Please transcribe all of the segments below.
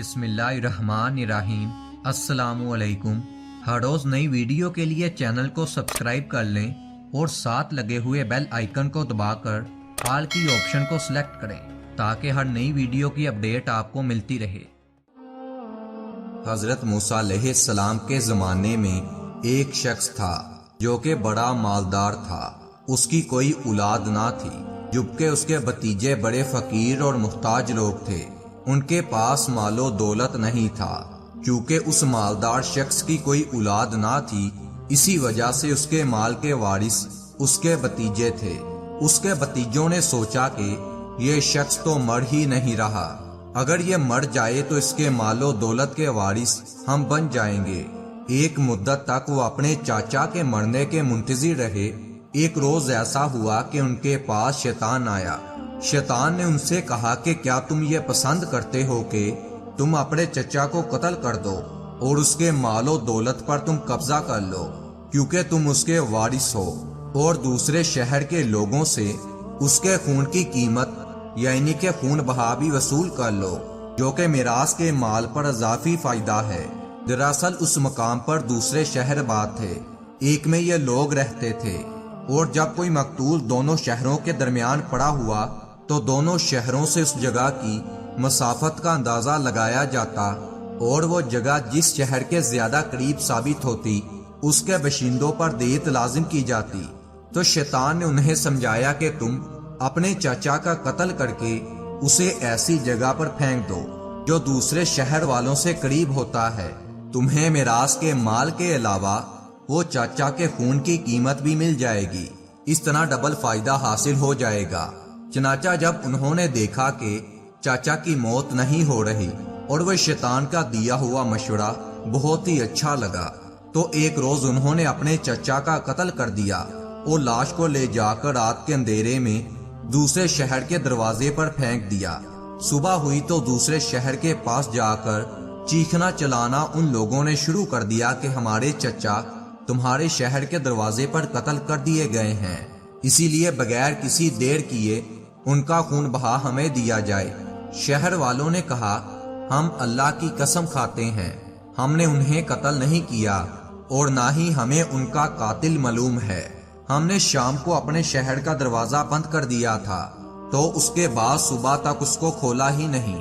بسم اللہ الرحمن الرحیم۔ السلام علیکم۔ ہر روز نئی ویڈیو کے لیے چینل کو سبسکرائب کر لیں اور ساتھ لگے ہوئے بیل آئیکن کو دبا کر آل کی آپشن کو سلیکٹ کریں تاکہ ہر نئی ویڈیو کی اپڈیٹ آپ کو ملتی رہے۔ حضرت موسیٰ علیہ السلام کے زمانے میں ایک شخص تھا جو کہ بڑا مالدار تھا۔ اس کی کوئی اولاد نہ تھی، جبکہ اس کے بھتیجے بڑے فقیر اور محتاج لوگ تھے۔ ان کے پاس مال و دولت نہیں تھا۔ چونکہ اس مالدار شخص کی کوئی اولاد نہ تھی، اسی وجہ سے اس کے مال کے وارث اس کے بھتیجے تھے۔ اس کے بھتیجوں نے سوچا کہ یہ شخص تو مر ہی نہیں رہا، اگر یہ مر جائے تو اس کے مال و دولت کے وارث ہم بن جائیں گے۔ ایک مدت تک وہ اپنے چاچا کے مرنے کے منتظر رہے۔ ایک روز ایسا ہوا کہ ان کے پاس شیطان آیا۔ شیطان نے ان سے کہا کہ کیا تم یہ پسند کرتے ہو کہ تم اپنے چچا کو قتل کر دو اور اس کے مال و دولت پر تم قبضہ کر لو، کیونکہ تم اس کے وارث ہو، اور دوسرے شہر کے لوگوں سے اس کے خون کی قیمت یعنی کہ خون بہا بھی وصول کر لو، جو کہ میراث کے مال پر اضافی فائدہ ہے۔ دراصل اس مقام پر دوسرے شہر بات تھے، ایک میں یہ لوگ رہتے تھے، اور جب کوئی مقتول دونوں شہروں کے درمیان پڑا ہوا تو دونوں شہروں سے اس جگہ کی مسافت کا اندازہ لگایا جاتا، اور وہ جگہ جس شہر کے زیادہ قریب ثابت ہوتی اس کے باشندوں پر دیت لازم کی جاتی۔ تو شیطان نے انہیں سمجھایا کہ تم اپنے چچا کا قتل کر کے اسے ایسی جگہ پر پھینک دو جو دوسرے شہر والوں سے قریب ہوتا ہے، تمہیں میراث کے مال کے علاوہ وہ چاچا کے خون کی قیمت بھی مل جائے گی، اس طرح ڈبل فائدہ حاصل ہو جائے گا۔ چنانچہ جب انہوں نے دیکھا کہ چاچا کی موت نہیں ہو رہی اور وہ شیطان کا دیا ہوا مشورہ بہت ہی اچھا لگا، تو ایک روز انہوں نے اپنے چچا کا قتل کر دیا اور لاش کو لے جا کر رات کے اندھیرے میں دوسرے شہر کے دروازے پر پھینک دیا۔ صبح ہوئی تو دوسرے شہر کے پاس جا کر چیخنا چلانا ان لوگوں نے شروع کر دیا کہ ہمارے چچا تمہارے شہر کے دروازے پر قتل کر دیے گئے ہیں، اسی لیے بغیر کسی دیر کیے ان کا خون بہا ہمیں دیا جائے۔ شہر والوں نے کہا، ہم اللہ کی قسم کھاتے ہیں، ہم نے انہیں قتل نہیں کیا اور نہ ہی ہمیں ان کا قاتل معلوم ہے۔ ہم نے شام کو اپنے شہر کا دروازہ بند کر دیا تھا، تو اس کے بعد صبح تک اس کو کھولا ہی نہیں۔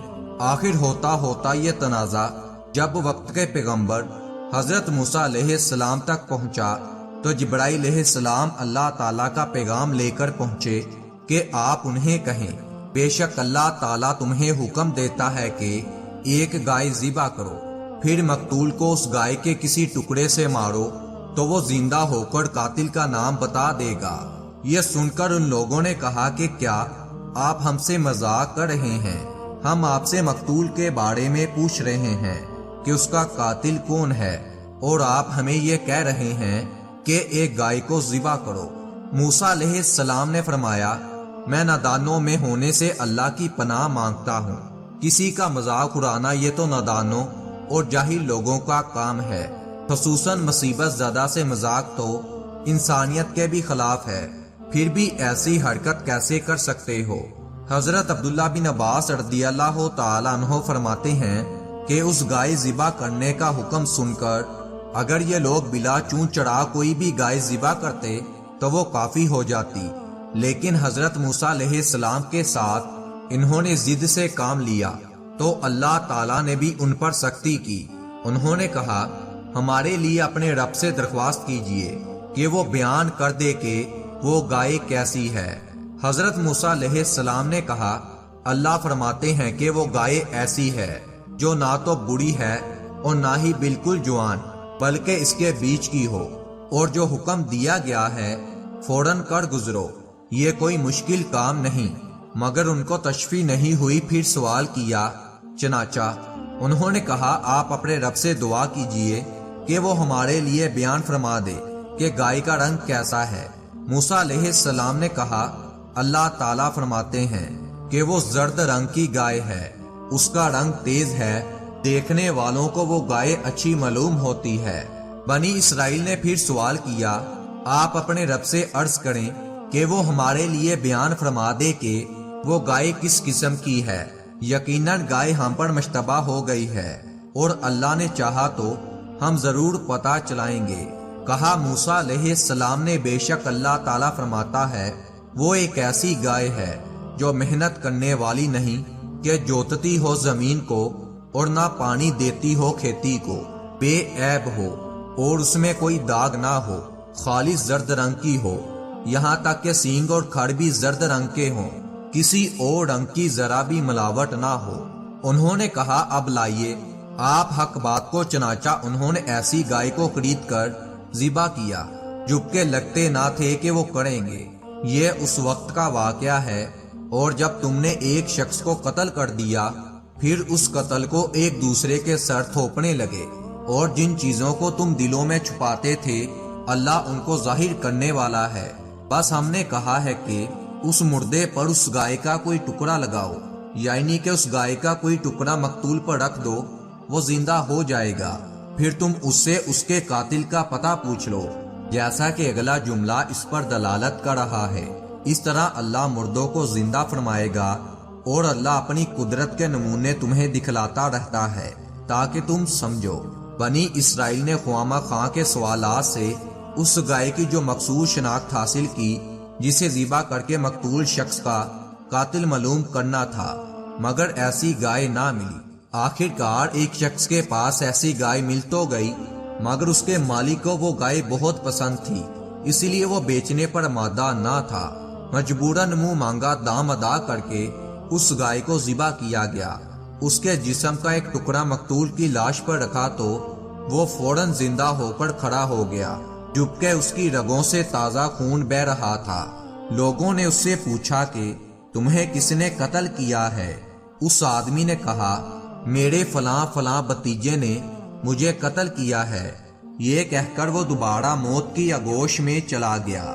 آخر ہوتا ہوتا یہ تنازع جب وقت کے پیغمبر حضرت موسیٰ علیہ السلام تک پہنچا تو جبرائیل علیہ السلام اللہ تعالیٰ کا پیغام لے کر پہنچے کہ آپ انہیں کہیں، بے شک اللہ تعالیٰ تمہیں حکم دیتا ہے کہ ایک گائے ذبح کرو، پھر مقتول کو اس گائے کے کسی ٹکڑے سے مارو تو وہ زندہ ہو کر قاتل کا نام بتا دے گا۔ یہ سن کر ان لوگوں نے کہا کہ کیا آپ ہم سے مذاق کر رہے ہیں؟ ہم آپ سے مقتول کے بارے میں پوچھ رہے ہیں کہ اس کا قاتل کون ہے، اور آپ ہمیں یہ کہہ رہے ہیں کہ ایک گائے کو ذبح کرو۔ موسیٰ علیہ السلام نے فرمایا، میں نادانوں میں ہونے سے اللہ کی پناہ مانگتا ہوں۔ کسی کا مذاق اڑانا یہ تو نادانوں اور جاہل لوگوں کا کام ہے، خصوصاً مصیبت زدہ سے مذاق تو انسانیت کے بھی خلاف ہے، پھر بھی ایسی حرکت کیسے کر سکتے ہو؟ حضرت عبداللہ بن عباس رضی اللہ تعالیٰ عنہ فرماتے ہیں کہ اس گائے ذبح کرنے کا حکم سن کر اگر یہ لوگ بلا چون چڑھا کوئی بھی گائے ذبح کرتے تو وہ کافی ہو جاتی، لیکن حضرت موسیٰ علیہ السلام کے ساتھ انہوں نے ضد سے کام لیا تو اللہ تعالیٰ نے بھی ان پر سختی کی۔ انہوں نے کہا، ہمارے لیے اپنے رب سے درخواست کیجئے کہ وہ بیان کر دے کہ وہ گائے کیسی ہے۔ حضرت موسیٰ علیہ السلام نے کہا، اللہ فرماتے ہیں کہ وہ گائے ایسی ہے جو نہ تو بوڑھی ہے اور نہ ہی بالکل جوان، بلکہ اس کے بیچ کی ہو، اور جو حکم دیا گیا ہے فوراً کر گزرو۔ یہ کوئی مشکل کام نہیں۔ مگر ان کو تشفی نہیں ہوئی، پھر سوال کیا۔ چنانچہ انہوں نے کہا، آپ اپنے رب سے دعا کیجئے کہ وہ ہمارے لیے بیان فرما دے کہ گائے کا رنگ کیسا ہے۔ موسیٰ علیہ السلام نے کہا، اللہ تعالیٰ فرماتے ہیں کہ وہ زرد رنگ کی گائے ہے، اس کا رنگ تیز ہے، دیکھنے والوں کو وہ گائے اچھی معلوم ہوتی ہے۔ بنی اسرائیل نے پھر سوال کیا، آپ اپنے رب سے عرض کریں کہ وہ ہمارے لیے بیان فرما دے کہ وہ گائے کس قسم کی ہے۔ یقیناً گائے ہم پر مشتبہ ہو گئی ہے، اور اللہ نے چاہا تو ہم ضرور پتہ چلائیں گے۔ کہا موسیٰ علیہ السلام نے، بے شک اللہ تعالیٰ فرماتا ہے وہ ایک ایسی گائے ہے جو محنت کرنے والی نہیں کہ جوتتی ہو زمین کو اور نہ پانی دیتی ہو کھیتی کو، بے عیب ہو اور اس میں کوئی داغ نہ ہو، خالص زرد رنگ کی ہو، یہاں تک کہ سینگ اور کھڑ بھی زرد رنگ کے ہوں، کسی اور رنگ کی ذرا بھی ملاوٹ نہ ہو۔ انہوں نے کہا اب لائیے آپ حق بات کو، چنانچہ انہوں نے ایسی گائے کو خرید کر ذبح کیا جبکہ لگتے نہ تھے کہ وہ کریں گے۔ یہ اس وقت کا واقعہ ہے، اور جب تم نے ایک شخص کو قتل کر دیا پھر اس قتل کو ایک دوسرے کے سر تھوپنے لگے، اور جن چیزوں کو تم دلوں میں چھپاتے تھے اللہ ان کو ظاہر کرنے والا ہے۔ بس ہم نے کہا ہے کہ اس مردے پر اس گائے کا کوئی ٹکڑا لگاؤ، یعنی کہ اس گائے کا کوئی ٹکڑا مقتول پر رکھ دو، وہ زندہ ہو جائے گا، پھر تم اس سے اس کے قاتل کا پتہ پوچھ لو، جیسا کہ اگلا جملہ اس پر دلالت کر رہا ہے۔ اس طرح اللہ مردوں کو زندہ فرمائے گا، اور اللہ اپنی قدرت کے نمونے تمہیں دکھلاتا رہتا ہے تاکہ تم سمجھو۔ بنی اسرائیل نے خواما خواہ کے سوالات سے اس گائے کی جو مخصوص شناخت حاصل کی جسے ذبح کر کے مقتول شخص کا قاتل معلوم کرنا تھا، مگر ایسی گائے نہ ملی۔ آخر کار ایک شخص کے پاس ایسی گائے مل تو گئی، مگر اس کے مالک کو وہ گائے بہت پسند تھی، اسی لیے وہ بیچنے پر آمادہ نہ تھا۔ مجبوراً منہ مانگا دام ادا کر کے اس گائے کو ذبح کیا گیا۔ اس کے جسم کا ایک ٹکڑا مقتول کی لاش پر رکھا تو وہ فوراً زندہ ہو کر کھڑا ہو گیا، جبکہ اس کی رگوں سے تازہ خون بہہ رہا تھا۔ لوگوں نے اس سے پوچھا کہ تمہیں کس نے قتل کیا ہے؟ اس آدمی نے کہا میرے فلاں فلاں بھتیجے نے مجھے قتل کیا ہے۔ یہ کہہ کر وہ دوبارہ موت کی آغوش میں چلا گیا۔